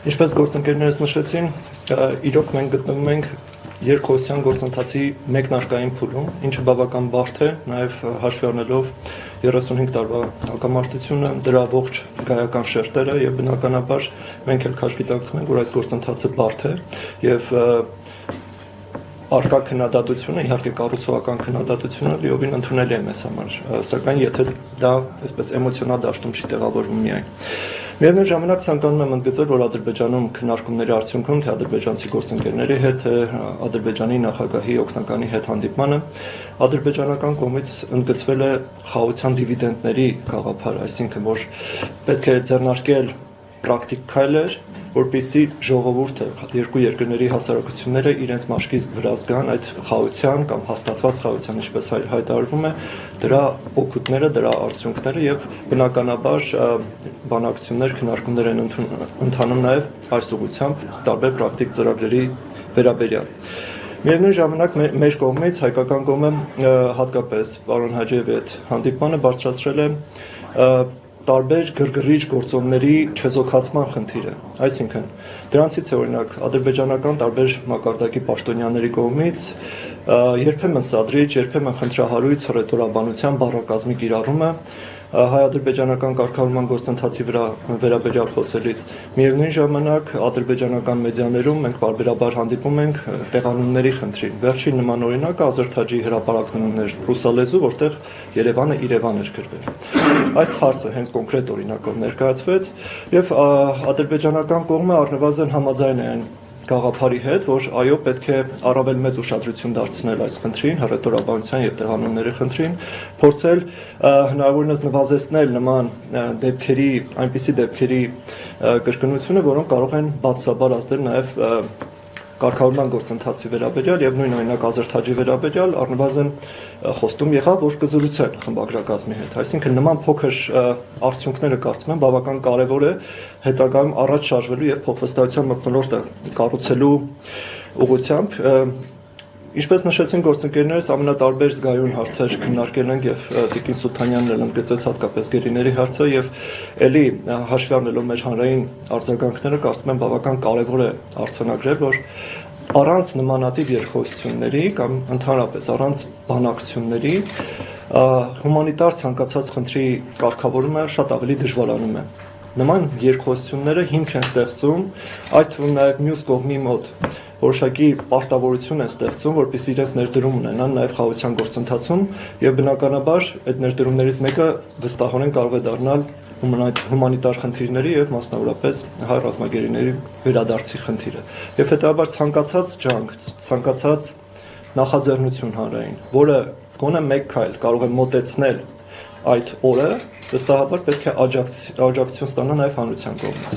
Ինչպես գործընկերներս նշեցին, իրոք մենք գտնվում ենք երկխոսության գործընթացի մեկնարկային փուլում, ինչը բավական բարդ է, նաև հաշվի առնելով 35 տարվա հակամարտությունը, դրա ողջ զգայական շերտերը եւ բնականաբար մենք էլ քաշ գիտակցում ենք, որ այս գործընթացը բարդ է եւ արկա քննադատությունը, իհարկե կառուցողական քննադատությունը լիովին ընդունելի է մեզ համար, սակայն եթե դա այսպես էմոցիոնալ դաշտում չի տեղավորվում միայն։ Միևնույն ժամանակ ցանկանում եմ ընդգծել, որ Ադրբեջանում քննարկումների արդյունքում թե ադրբեջանցի գործընկերների հետ, թե Ադրբեջանի նախագահի օգնականի հետ հանդիպմանը ադրբեջանական կողմից ընդգծվել է խաղաղության դիվիդենդների գաղափար, այսինքն որ պետք է ձեռնարկել պրակտիկ քայլեր, որպեսզի ժողովուրդը, երկու երկրների հասարակությունները իրենց մաշկի վրա զգան այդ խաղաղության կամ հաստատված խաղաղության, ինչպես հայտարարվում է, դրա օգուտները, դրա արդյունքները եւ բնականաբար բանակցություններ, քննարկումներ են ընթանում նաեւ այս ուղղությամբ տարբեր պրակտիկ ծրագրերի վերաբերյալ։ Միևնույն ժամանակ մեր կողմից հայկական կողմը հատկապես պարոն Հաջիևի հետ հանդիպմանը բարձրացրել է տարբեր գրգռիչ գործոնների չեզոքացման խնդիրը, այսինքն դրանցից է օրինակ ադրբեջանական տարբեր մակարդակի պաշտոնյաների կողմից երբեմն սադրիչ, երբեմն խնդրահարույց հռետորաբանության բառակազմի կիրառումը հայ-ադրբեջանական կարգավորման գործընթացի վերաբերյալ խոսելիս, միևնույն ժամանակ ադրբեջանական մեդիաներում մենք պարբերաբար հանդիպում ենք տեղանունների խնդրին։ Վերջին նման օրինակը Ազերթաջի հրապարակումն էր ռուսալեզու, որտեղ Երևանը Իրևան էր գրվել։ Այս հարցը հենց կոնկրետ օրինակով ներկայացվեց եւ ադրբեջանական կողմը առնվազն համաձայն է այն գաղափարի հետ, որ այո, պետք է առավել մեծ ուշադրություն դարձնել այս խնդրին, հռետորաբանության եւ տեղանունների խնդրին, փորձել հնարավորինս նվազեցնել նման դեպքերի, այնպիսի դեպքերի կրկնությունը, որոնք կարող են բացասաբար ազդել նաեւ կարգավորման գործընթացի վերաբերյալ եւ նույն օրինակ Ազերթաջի վերաբերյալ առնվազն խոստում եղավ, որ կզրուցեն խմբագրակազմի հետ։ Այսինքն նման փոքր արդյունքները կարծում եմ բավական կարեւոր է հետագայում առաջ շարժվելու եւ փոխվստահության մթնոլորտը կառուցելու ուղղությամբ։ Ինչպես նշեցին գործընկերներս, ամենատարբեր զգայուն հարցեր քննարկել ենք եւ Տիկին Սուլթանյանն էլ ընդգծեց հատկապես գերիների հարցը եւ ելի հաշվի առնելով մեր հանրային արձագանքները կարծում եմ բավական կարեւոր է արձանագրել, որ առանց նմանատիպ երկխոսությունների կամ ընդհանրապես առանց բանակցությունների հումանիտար ցանկացած խնդրի կարգավորումը շատ ավելի դժվարանում է։ Նման երկխոսությունները հիմք են ստեղծում, այդ թվում նաեւ մյուս կողմի մոտ որոշակի պարտավորություն են ստեղծում, որպեսզի իրենց ներդրում ունենան նաև խաղաղության գործընթացում եւ բնականաբար այդ ներդրումներից մեկը վստահորեն կարող է դառնալ հումանիտար խնդիրների եւ մասնավորապես հայ ռազմագերիների վերադարձի խնդիրը։ Եվ հետաբար ցանկացած ջանք, ցանկացած նախաձեռնություն հանրային, որը գոնե մեկ քայլ կարող է մոտեցնել այդ օրը, վստահաբար պետք է աջակցություն ստանա նաև հանրության կողմից։